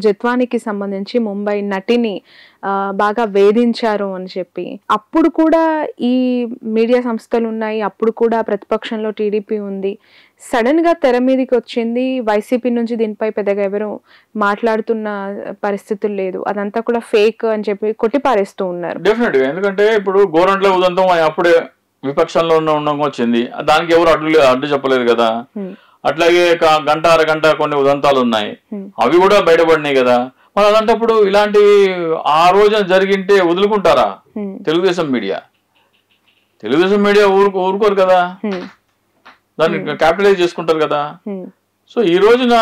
జత్వానికి సంబంధించి ముంబై నటిని బాగా వేధించారు అని చెప్పి, అప్పుడు కూడా ఈ మీడియా సంస్థలు ఉన్నాయి, అప్పుడు కూడా ప్రతిపక్షంలో టీడీపీ ఉంది. సడన్ గా తెర మీదకి వచ్చింది వైసీపీ నుంచి, దీనిపై పెద్దగా ఎవరు మాట్లాడుతున్న పరిస్థితులు లేదు, అదంతా కూడా ఫేక్ అని చెప్పి కొట్టిపారేస్తూ ఉన్నారు. డెఫినెట్ గా, ఎందుకంటే ఇప్పుడు గోరంట్ల ఉదంతం అప్పుడే విపక్షంలో ఉండడం వచ్చింది, దానికి ఎవరు అడ్డు చెప్పలేదు కదా. అట్లాగే గంట అరగంట కొన్ని ఉదంతాలు ఉన్నాయి, అవి కూడా బయటపడినాయి కదా. మరి అలాంటప్పుడు ఇలాంటివి ఆ రోజున జరిగింటే వదులుకుంటారా తెలుగుదేశం మీడియా ఊరుకోరు కదా, దాన్ని క్యాపిటలైజ్ చేసుకుంటారు కదా. సో ఈ రోజున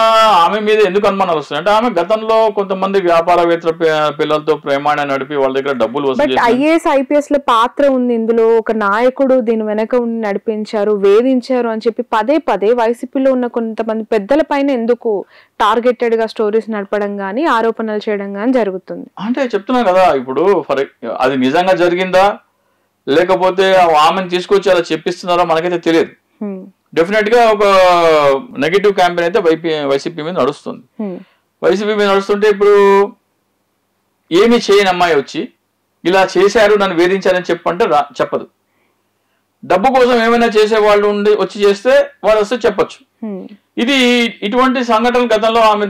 ఆమె మీద ఎందుకు అనుమానాలు వస్తాయి అంటే, ఆమె గతంలో కొంతమంది వ్యాపారవేత్తల పిల్లలతో ప్రేమాన్ని నడిపి వాళ్ళ దగ్గర డబ్బులు వసూలు. ఐఏఎస్ ఐపీఎస్ లో పాత్ర ఉంది ఇందులో, ఒక నాయకుడు దీని వెనక ఉండి నడిపించారు, వేధించారు అని చెప్పి పదే పదే వైసీపీలో ఉన్న కొంతమంది పెద్దల పైన ఎందుకు టార్గెటెడ్ గా స్టోరీస్ నడపడం గానీ, ఆరోపణలు చేయడం గానీ జరుగుతుంది అంటే చెప్తున్నా కదా. ఇప్పుడు అది నిజంగా జరిగిందా లేకపోతే ఆమెను తీసుకొచ్చి అలా చెప్పిస్తున్నారా మనకైతే తెలియదు. డెఫినెట్ గా ఒక నెగటివ్ క్యాంపెయిన్ అయితే వైసీపీ మీద నడుస్తుంది. వైసీపీ మీద నడుస్తుంటే ఇప్పుడు ఏమి చేయని అమ్మాయి వచ్చి ఇలా చేశారు నన్ను వేధించారని చెప్పంటే చెప్పదు. డబ్బు కోసం ఏమైనా చేసే వాళ్ళు వచ్చి చేస్తే వాళ్ళు వస్తే చెప్పచ్చు. ఇది ఇటువంటి సంఘటనలు గతంలో ఆమె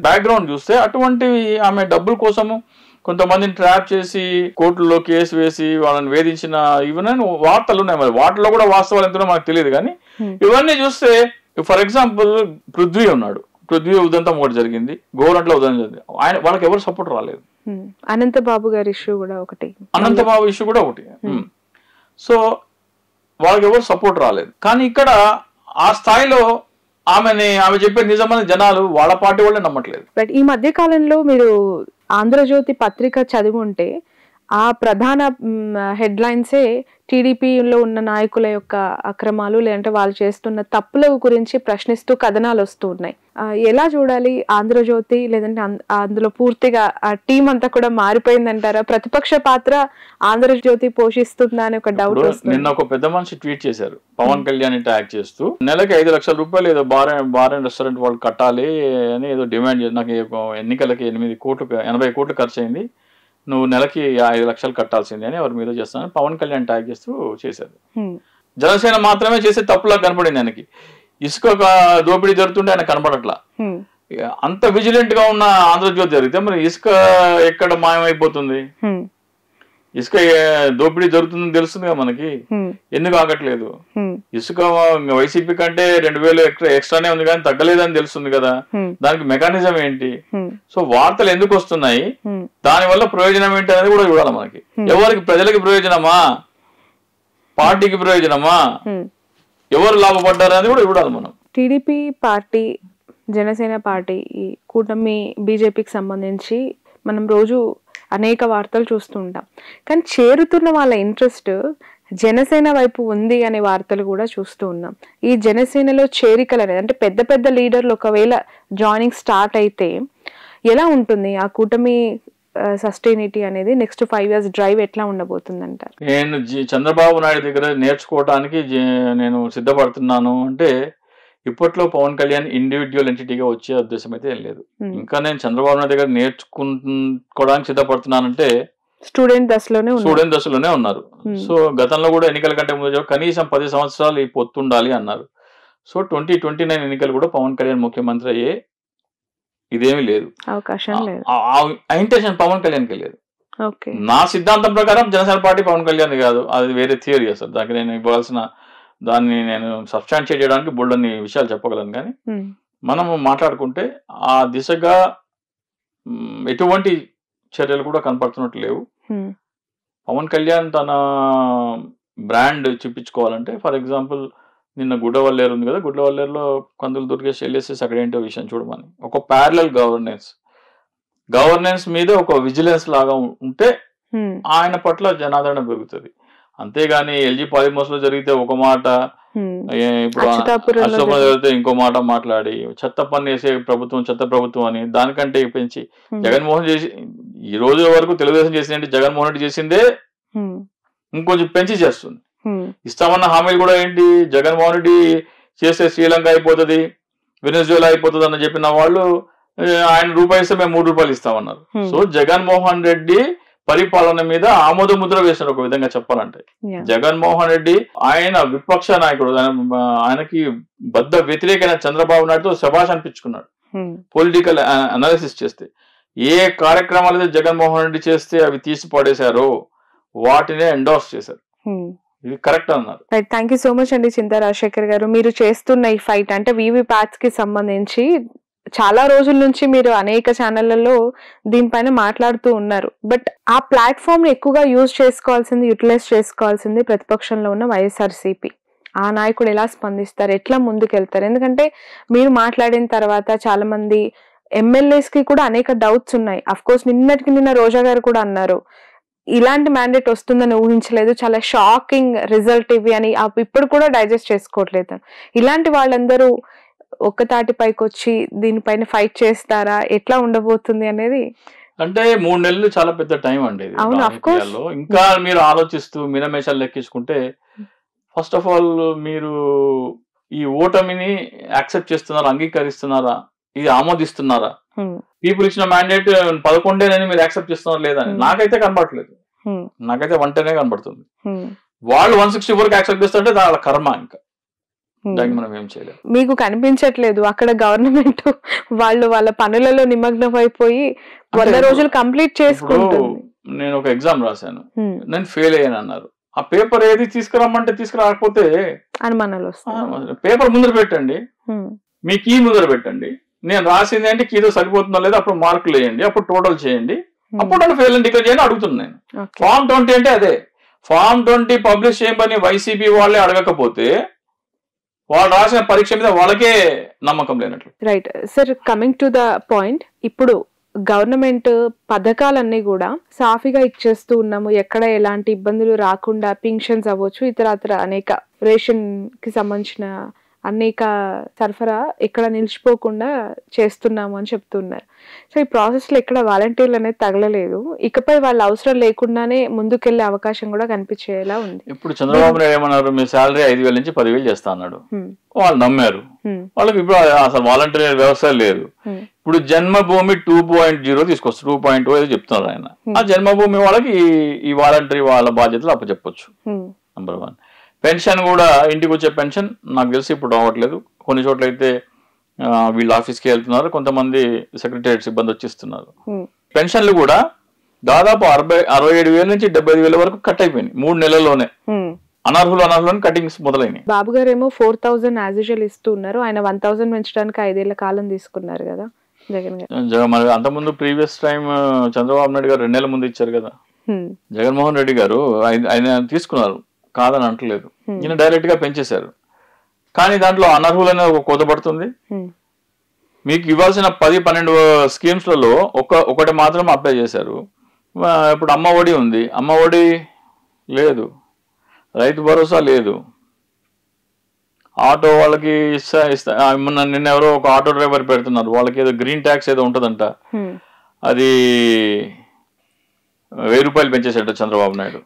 బ్యాక్గ్రౌండ్ చూస్తే అటువంటివి ఆమె డబ్బుల కోసము కొంతమందిని ట్రాప్ చేసి కోర్టులో కేసు వేసి వాళ్ళని వేధించిన ఇవన్నీ వార్తలు ఉన్నాయి. మరి వాటిలో కూడా వాస్తవాలు ఎంతో మనకు తెలియదు. కానీ ఇవన్నీ చూస్తే ఫర్ ఎగ్జాంపుల్ పృథ్వీ ఉన్నాడు, పృథ్వీ ఉదంతం ఒకటి జరిగింది, గోరంట్ల ఉదంతం జరిగింది, వాళ్ళకి ఎవరు సపోర్ట్ రాలేదు. అనంతబాబు గారి ఇష్యూ కూడా ఒకటి, అనంతబాబు ఇష్యూ కూడా ఒకటి. సో వాళ్ళకి ఎవరు సపోర్ట్ రాలేదు. కానీ ఇక్కడ ఆ స్థాయిలో ఆమె చెప్పే నిజమైన జనాలు వాళ్ళ పార్టీ వాళ్ళే నమ్మట్లేదు. బట్ ఈ మధ్య కాలంలో మీరు ఆంధ్రజ్యోతి పత్రిక చదివి ఉంటే ఆ ప్రధాన హెడ్లైన్సే టీడీపీలో ఉన్న నాయకుల యొక్క అక్రమాలు, లేదంటే వాళ్ళు చేస్తున్న తప్పుల గురించి ప్రశ్నిస్తూ కథనాలు వస్తూ ఉన్నాయి. ఎలా చూడాలి ఆంధ్రజ్యోతి? లేదంటే అందులో పూర్తిగా ఆ టీం అంతా కూడా మారిపోయిందంటారా? ప్రతిపక్ష పాత్ర ఆంధ్రజ్యోతి పోషిస్తుందా అని ఒక డౌట్ వస్తుంది. నిన్న ఒక పెద్ద మనిషి ట్వీట్ చేశారు, పవన్ కళ్యాణ్ ట్యాగ్ చేస్తూ నెలకి 5 లక్షల రూపాయలు ఏదో బార్ అండ్ రెస్టారెంట్ వాళ్ళు కట్టాలి అని ఏదో డిమాండ్ చేసి, నాకు ఎన్నికలకి 80 కోట్లు ఖర్చు అయింది, నువ్వు నెలకి 5 లక్షలు కట్టాల్సిందే అని ఎవరి మీద చేస్తానని పవన్ కళ్యాణ్ ట్యాగ్ చేస్తూ చేశారు. జనసేన మాత్రమే చేసే తప్పులా కనపడింది ఆయనకి. ఇసుక దోపిడీ జరుగుతుంటే ఆయన కనపడట్లా. అంత విజిలెంట్ గా ఉన్న ఆంధ్రజ్యోతి జరిగితే మరి ఇసుక ఎక్కడ మాయమైపోతుంది? ఇసుక దోపిడీ జరుగుతుందని తెలుస్తుంది కదా మనకి, ఎందుకు ఆగట్లేదు? ఇసుక వైసీపీ కంటే 2000 ఎక్స్ట్రానే ఉంది కానీ తగ్గలేదని తెలుస్తుంది కదా, దానికి మెకానిజం ఏంటి? సో వార్తలు ఎందుకు వస్తున్నాయి, దాని వల్ల ప్రయోజనం ఏంటి అనేది కూడా చూడాలి మనకి. ఎవరికి, ప్రజలకి ప్రయోజనమా, పార్టీకి ప్రయోజనమా, ఎవరు లాభపడ్డారు అనేది కూడా చూడాలి మనం. టీడీపీ పార్టీ, జనసేన పార్టీ, ఈ కూటమి బీజేపీకి సంబంధించి మనం రోజు అనేక వార్తలు చూస్తూ ఉంటాం. కానీ చేరుతున్న వాళ్ళ ఇంట్రెస్ట్ జనసేన వైపు ఉంది అనే వార్తలు కూడా చూస్తూ ఉన్నాం. ఈ జనసేనలో చేరికలు అనేది, అంటే పెద్ద పెద్ద లీడర్లు ఒకవేళ జాయినింగ్ స్టార్ట్ అయితే ఎలా ఉంటుంది ఆ కూటమి సస్టైనిటీ అనేది? నెక్స్ట్ 5 years డ్రైవ్ ఎట్లా ఉండబోతుంది అంటారు? నేను చంద్రబాబు నాయుడు దగ్గర నేర్చుకోవడానికి నేను సిద్ధపడుతున్నాను అంటే, ఇప్పట్లో పవన్ కళ్యాణ్ ఇండివిజువల్ ఎంటిటీగా వచ్చే ఉద్దేశం అయితే ఏం లేదు. ఇంకా నేను చంద్రబాబు నాయుడు దగ్గర నేర్చుకోవడానికి సిద్ధపడుతున్నానంటే స్టూడెంట్ దశలోనే ఉన్నారు. సో గతంలో కూడా ఎన్నికల కంటే ముందు కనీసం 10 సంవత్సరాలు ఈ పొత్తుండాలి అన్నారు. సో 2029 ఎన్నికలు కూడా పవన్ కళ్యాణ్ ముఖ్యమంత్రి అయ్యే ఇదేమీ లేదు, అవకాశం లేదు, ఇంటెన్షన్ పవన్ కళ్యాణ్కి లేదు. నా సిద్ధాంతం ప్రకారం జనసేన పార్టీ పవన్ కళ్యాణ్ కాదు, అది వేరే థియరీ అసలు. దానికి నేను ఇవ్వాల్సిన దాన్ని నేను సబ్స్టాన్షియేట్ చేయడానికి బోల్డన్ని విషయాలు చెప్పగలను. కానీ మనము మాట్లాడుకుంటే ఆ దిశగా ఎటువంటి చర్యలు కూడా కనపడుతున్నట్టు లేవు. పవన్ కళ్యాణ్ తన బ్రాండ్ చూపించుకోవాలంటే, ఫర్ ఎగ్జాంపుల్ నిన్న గుడ్డవల్లేరు ఉంది కదా, గుడ్డవల్లేరులో కందులు దుర్గేష్ వెళ్ళేసేసి అక్కడ ఏంటో విషయం చూడమని, ఒక ప్యారలల్ గవర్నెన్స్ మీద ఒక విజిలెన్స్ లాగా ఉంటే ఆయన పట్ల జనాదరణ పెరుగుతుంది. అంతేగాని ఎల్జీ పాలిమర్స్ లో జరిగితే ఒక మాట, ఇప్పుడు అశోకం జరిగితే ఇంకో మాట మాట్లాడి చెత్త పని వేసే ప్రభుత్వం, చెత్త ప్రభుత్వం అని దానికంటే పెంచి జగన్మోహన్ చేసి ఈ రోజు వరకు తెలుగుదేశం చేసిందంటే జగన్మోహన్ రెడ్డి చేసిందే ఇంకొంచెం పెంచి చేస్తుంది. ఇస్తామన్న హామీలు కూడా ఏంటి, జగన్మోహన్ రెడ్డి చేస్తే శ్రీలంక అయిపోతుంది, వెనెజువేలా అయిపోతుంది అని చెప్పిన వాళ్ళు ఆయన రూపాయి ఇస్తే మేము 3 రూపాయలు ఇస్తామన్నారు. సో జగన్మోహన్ రెడ్డి పరిపాలన మీద ఆమోద ముద్ర వేశారు ఒక విధంగా చెప్పాలంటే. జగన్మోహన్ రెడ్డి ఆయన విపక్ష నాయకుడు, ఆయనకి బద్ద వ్యతిరేకమైన చంద్రబాబు నాయుడుతో శభాష్ అనిపించుకున్నాడు. పొలిటికల్ అనాలిసిస్ చేస్తే ఏ కార్యక్రమాలు అయితే జగన్మోహన్ రెడ్డి చేస్తే అవి తీసి పడేశారో వాటినే ఎండోర్స్ చేశారు. ఇది కరెక్ట్ అన్నారు. Right, thank you so much అండి చింతా రాజశేఖర్ గారు. మీరు చేస్తున్న ఈ ఫైట్ అంటే వీవీప్యాట్స్ కి సంబంధించి చాలా రోజుల నుంచి మీరు అనేక ఛానళ్లలో దీనిపైన మాట్లాడుతూ ఉన్నారు. బట్ ఆ ప్లాట్ఫామ్ ని ఎక్కువగా యూజ్ చేసుకోవాల్సింది, యూటిలైజ్ చేసుకోవాల్సింది ప్రతిపక్షంలో ఉన్న వైఎస్ఆర్సీపీ. ఆ నాయకుడు ఎలా స్పందిస్తారు, ఎట్లా ముందుకెళ్తారు? ఎందుకంటే మీరు మాట్లాడిన తర్వాత చాలా మంది ఎమ్మెల్యేస్ కి కూడా అనేక డౌట్స్ ఉన్నాయి. అఫ్ కోర్స్ నిన్న రోజా గారు కూడా అన్నారు ఇలాంటి మ్యాండేట్ వస్తుందని ఊహించలేదు, చాలా షాకింగ్ రిజల్ట్ ఇవి అని ఇప్పుడు కూడా డైజెస్ట్ చేసుకోవట్లేదు. ఇలాంటి వాళ్ళందరూ ఒక్కతాటిపైకి వచ్చి దీనిపైన ఫైట్ చేస్తారా, ఎట్లా ఉండబోతుంది అనేది? అంటే 3 నెలలు చాలా పెద్ద టైం అండి. ఇంకా మీరు ఆలోచిస్తూ మినమేషాలు లెక్కించుకుంటే, ఫస్ట్ ఆఫ్ ఆల్ మీరు ఈ ఓటమిని యాక్సెప్ట్ చేస్తున్నారా, అంగీకరిస్తున్నారా, ఇది ఆమోదిస్తున్నారా? పీపుల్ ఇచ్చిన మ్యాండేట్ 11 మీరు యాక్సెప్ట్ చేస్తున్నారా లేదా అని నాకైతే కనబడట్లేదు. నాకైతే 110 కనబడుతుంది. వాళ్ళు 160 వరకు యాక్సెప్ట్ చేస్తుంటే వాళ్ళ కర్మ. ఇంకా దానికి మనం ఏం చేయలేదు. మీకు కనిపించట్లేదు అక్కడ గవర్నమెంట్ వాళ్ళు వాళ్ళ పనులలో నిమగ్నం అయిపోయి 100 రోజులు కంప్లీట్ చేసుకుంటుంది. నేను ఒక ఎగ్జామ్ రాశాను, నేను ఫెయిల్ అయ్యాను అన్నారు. ఆ పేపర్ ఏది తీసుకురమ్మంటే తీసుకురాకపోతే అనుమానాలు వస్తాయి. పేపర్ ముందర పెట్టండి, మీ కీ ముందర పెట్టండి, నేను రాసింది అంటే కీతో సరిపోతుందో లేదో అప్పుడు మార్కులు వేయండి, అప్పుడు టోటల్ చేయండి, అప్పుడు నన్ను ఫెయిల్ అని డిక్లేర్ చేయండి అడుగుతున్నాను నేను. ఫార్మ్ 20 అంటే అదే. ఫార్మ్ 20 పబ్లిష్ చేయమని వైసీపీ వాళ్ళే అడగకపోతే వాళ్ళు రాసిన పరీక్ష మీద వాళ్ళకే నమ్మకం లేనట్లు. Right sir, coming to the point, ఇప్పుడు గవర్నమెంట్ పథకాలన్నీ కూడా సాఫీగా ఇచ్చేస్తూ ఉన్నాము, ఎక్కడ ఎలాంటి ఇబ్బందులు రాకుండా పింఛన్స్ అవ్వచ్చు, ఇతర అనేక రేషన్ కి సంబంధించిన అనేక సరఫరా ఎక్కడ నిలిచిపోకుండా చేస్తున్నాము అని చెప్తున్నారు. సో ఈ ప్రాసెస్ లో ఎక్కడ వాలంటీర్లు అనేది తగలలేదు. ఇకపై వాళ్ళ అవసరం లేకుండానే ముందుకెళ్లే అవకాశం కూడా కనిపించేలా ఉంది. ఇప్పుడు చంద్రబాబు నాయుడు ఏమన్నారు, మీ శాలరీ 5,000 నుంచి 10,000 చేస్తా అన్నాడు. వాళ్ళు నమ్మారు. వాళ్ళకి ఇప్పుడు అసలు వాలంటీర్ వ్యవస్థ లేదు. ఇప్పుడు జన్మభూమి 2.0 తీసుకొస్తారు, 2.0 ఏదో చెప్తున్నారు ఆయన. ఆ జన్మభూమి వాళ్ళకి ఈ వాలంటీర్ వాళ్ళ బాధ్యతలు అప్పచెప్పొచ్చు. నంబర్ 1. పెన్షన్ కూడా ఇంటికి వచ్చే పెన్షన్ నాకు తెలిసి ఇప్పుడు రావట్లేదు. కొన్ని చోట్ల అయితే వీళ్ళు ఆఫీస్కి వెళ్తున్నారు, కొంతమంది సెక్రటరియట్ సిబ్బంది వచ్చిస్తున్నారు. పెన్షన్లు కూడా దాదాపు 67,000 నుంచి 75,000 వరకు కట్ అయిపోయినాయి 3 నెలల్లోనే. అనర్హులు కటింగ్స్ మొదలైనాయి. బాబు గారు ఏమో 4,000 యాజ్ యూజువల్ ఇస్తూ ఉన్నారు, ఆయన 1,000 పెంచడానికి 5 ఏళ్ల కాలం తీసుకున్నారు కదా జగన్ గారు. మరి అంతకుముందు ప్రీవియస్ టైం చంద్రబాబు నాయుడు గారు 2 నెలల ముందు ఇచ్చారు కదా. జగన్మోహన్ రెడ్డి గారు ఆయన తీసుకున్నారు, కాదని అంటలేదు. ఈయన డైరెక్ట్ గా పెంచేశారు. కానీ దాంట్లో అనర్హులనే ఒక కోత పడుతుంది. మీకు ఇవ్వాల్సిన 10-12 స్కీమ్స్లలో ఒకటి మాత్రం అప్లై చేశారు. ఇప్పుడు అమ్మ ఒడి ఉంది, అమ్మ ఒడి లేదు, రైతు భరోసా లేదు, ఆటో వాళ్ళకి నిన్న ఎవరో ఒక ఆటో డ్రైవర్ పెడుతున్నారు, వాళ్ళకి ఏదో గ్రీన్ ట్యాక్స్ ఏదో ఉంటుందంట, అది 1,000 రూపాయలు పెంచేసాడు చంద్రబాబు నాయుడు.